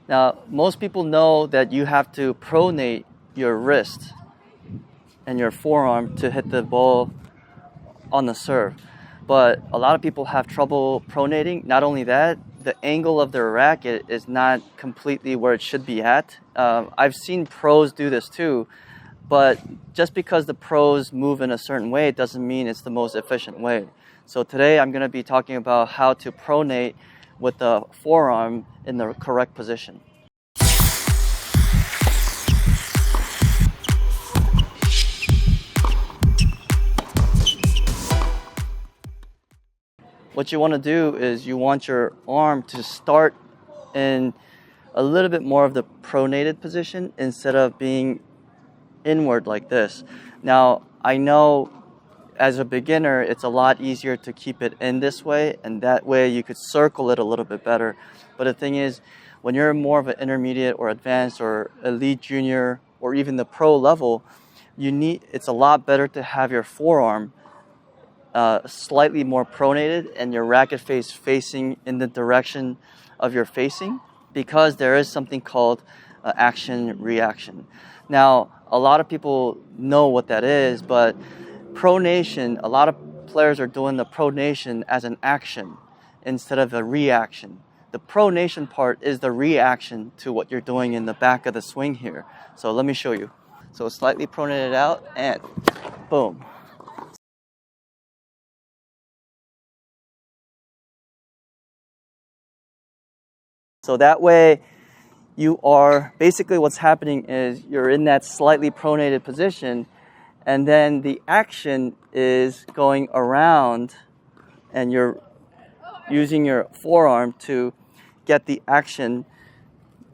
Now, most people know that you have to pronate your wrist and your forearm to hit the ball on the serve. But a lot of people have trouble pronating. Not only that, the angle of their racket is not completely where it should be at. I've seen pros do this too, but just because the pros move in a certain way, it doesn't mean it's the most efficient way. So today I'm going to be talking about how to pronate with the forearm in the correct position. What you want to do is you want your arm to start in a little bit more of the pronated position instead of being inward like this. Now, I know as a beginner, it's a lot easier to keep it in this way, and that way you could circle it a little bit better. But the thing is, when you're more of an intermediate or advanced or elite junior or even the pro level, it's a lot better to have your forearm slightly more pronated and your racket face facing in the direction of your facing, because there is something called action reaction. Now, a lot of people know what that is, but pronation, a lot of players are doing the pronation as an action instead of a reaction. The pronation part is the reaction to what you're doing in the back of the swing here. So let me show you. So slightly pronated out and boom. So that way you are, basically what's happening is you're in that slightly pronated position, and then the action is going around and you're using your forearm to get the action,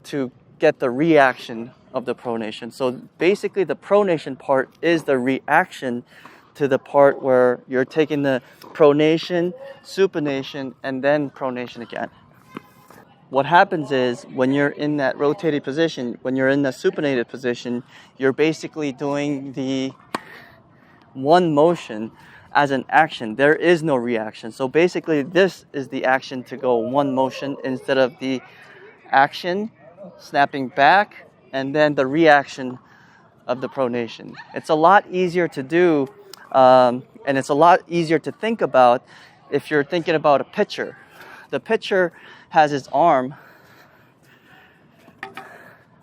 to get the reaction of the pronation. So basically the pronation part is the reaction to the part where you're taking the pronation, supination, and then pronation again. What happens is when you're in that rotated position, when you're in the supinated position, you're basically doing the one motion as an action. There is no reaction. So basically this is the action to go one motion instead of the action snapping back and then the reaction of the pronation. It's a lot easier to do, and it's a lot easier to think about if you're thinking about a pitcher. The pitcher has his arm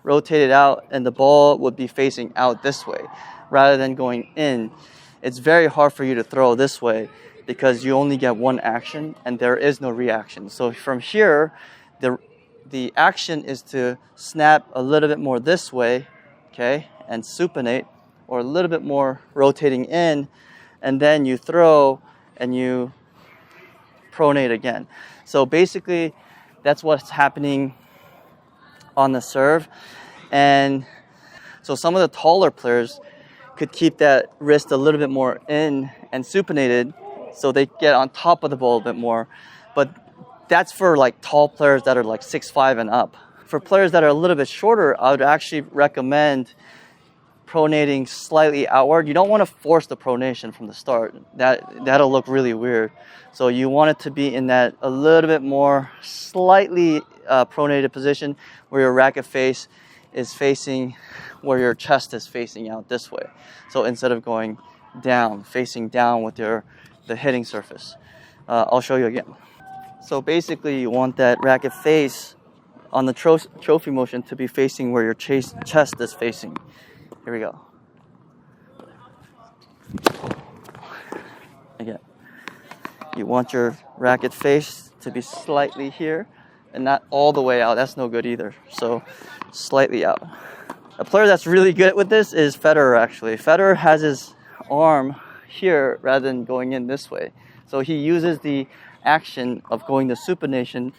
rotated out and the ball would be facing out this way rather than going in. It's very hard for you to throw this way because you only get one action and there is no reaction. So from here, the action is to snap a little bit more this way, okay, and supinate, or a little bit more rotating in, and then you throw and you pronate again. So basically, that's what's happening on the serve. And so some of the taller players could keep that wrist a little bit more in and supinated so they get on top of the ball a bit more. But that's for like tall players that are like 6'5" and up. For players that are a little bit shorter, I would actually recommend pronating slightly outward. You don't want to force the pronation from the start. That'll look really weird. So you want it to be in that a little bit more slightly pronated position where your racket face is facing where your chest is facing out this way. So instead of going down, facing down with the hitting surface. I'll show you again. So basically you want that racket face on the trophy motion to be facing where your chest is facing. Here we go. Again, you want your racket face to be slightly here and not all the way out. That's no good either. So slightly out. A player that's really good with this is Federer, actually. Federer has his arm here rather than going in this way. So he uses the action of going the supination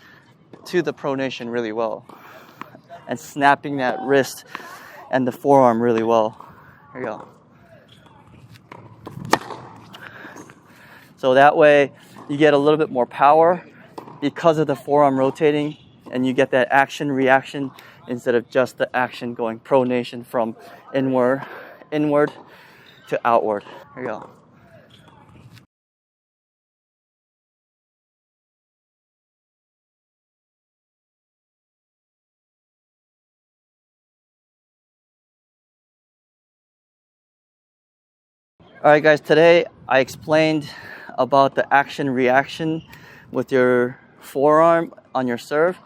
to the pronation really well and snapping that wrist and the forearm really well. Here you go. So that way you get a little bit more power because of the forearm rotating, and you get that action reaction instead of just the action going pronation from inward to outward. Here you go. Alright guys, today I explained about the action reaction with your forearm on your serve.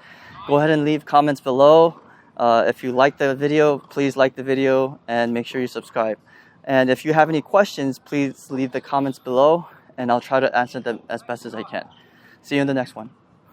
Go ahead and leave comments below. If you like the video, please like the video and make sure you subscribe. And if you have any questions, please leave the comments below and I'll try to answer them as best as I can. See you in the next one.